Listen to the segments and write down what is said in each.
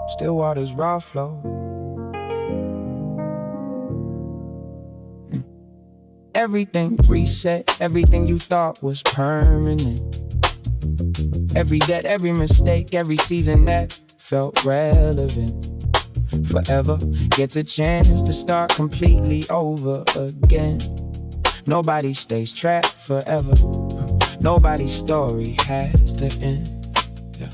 Still waters, raw flow. Everything reset, everything you thought was permanent. Every debt, every mistake, every season that felt relevant. Forever gets a chance to start completely over again. Nobody stays trapped forever. Nobody's story has to end. Yeah.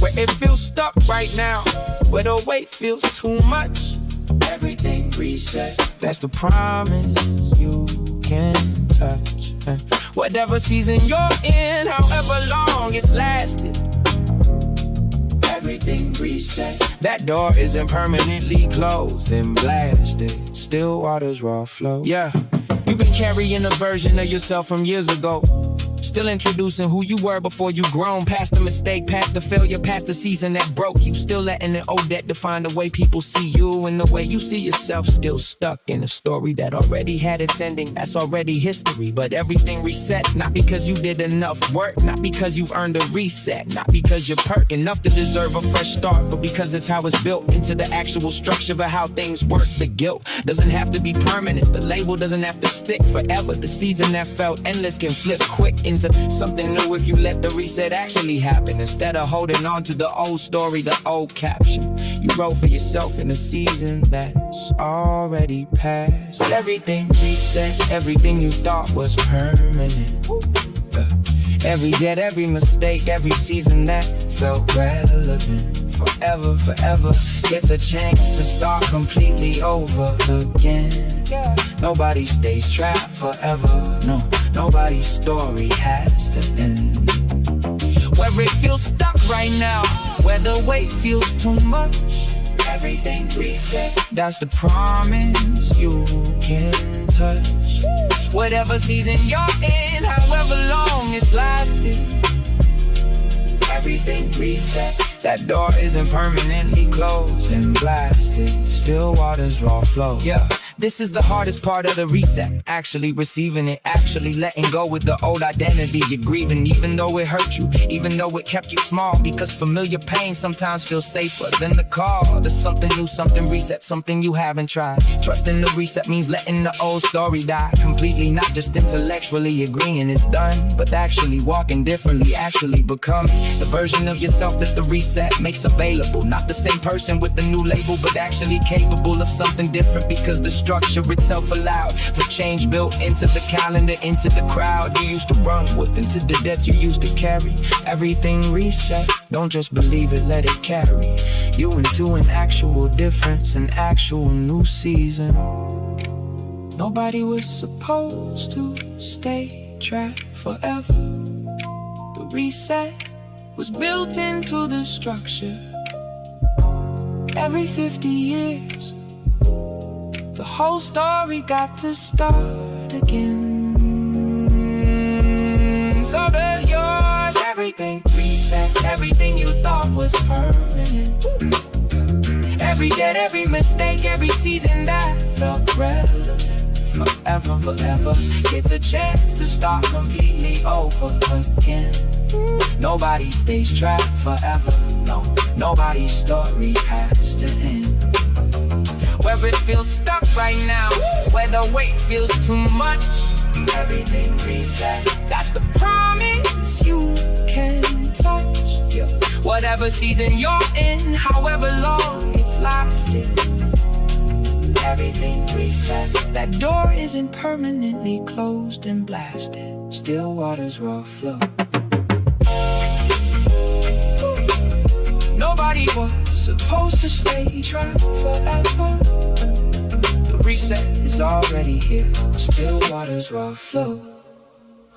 Where it feels stuck right now, where the weight feels too much, everything reset. That's the promise you can touch. Whatever season you're in, however long it's lasted, everything reset. That door isn't permanently closed and blasted. Still waters, raw flow. Yeah, you've been carrying a version of yourself from years ago. Still introducing who you were before you grown. Past the mistake, past the failure, past the season that broke you. Still letting the old debt define the way people see you and the way you see yourself. Still stuck in a story that already had its ending. That's already history, but everything resets. Not because you did enough work, not because you've earned a reset, not because you're perk enough to deserve a fresh start, but because it's how it's built into the actual structure of how things work. The guilt doesn't have to be permanent. The label doesn't have to stick forever. The season that felt endless can flip quick into something new if you let the reset actually happen. Instead of holding on to the old story, the old caption, you wrote for yourself in a season that's already past. Everything reset, everything you thought was permanent. Every debt, every mistake, every season that felt relevant. Forever, forever gets a chance to start completely over again. Nobody stays trapped forever. No, nobody's story has to end. Where it feels stuck right now, where the weight feels too much, everything reset. That's the promise you can touch. Whatever season you're in, however long it's lasted, everything reset. That door isn't permanently closed and blasted. Still waters, raw flow. Yeah, this is the hardest part of the reset. Actually receiving it, actually letting go with the old identity you're grieving. Even though it hurt you, even though it kept you small. Because familiar pain sometimes feels safer than the call. There's something new, something reset, something you haven't tried. Trusting the reset means letting the old story die completely. Not just intellectually agreeing it's done, but actually walking differently, actually becoming the version of yourself that the reset makes available. Not the same person with the new label, but actually capable of something different, because the structure itself allowed for change built into the calendar, into the crowd you used to run with, into the debts you used to carry. Everything reset. Don't just believe it, let it carry you into an actual difference, an actual new season. Nobody was supposed to stay trapped forever. The reset was built into the structure. Every 50 years, the whole story got to start again. So does yours. Everything reset, everything you thought was permanent. Every debt, every mistake, every season that felt relevant. Forever, forever gets a chance to start completely over again. Nobody stays trapped forever. No, nobody's story has to end. Where it feels stuck right now, where the weight feels too much, everything reset. That's the promise you can touch. Whatever season you're in, however long it's lasted, everything reset. That door isn't permanently closed and blasted. Still waters, raw flow. Nobody was supposed to stay trapped forever. The reset is already here. Still waters, raw flow.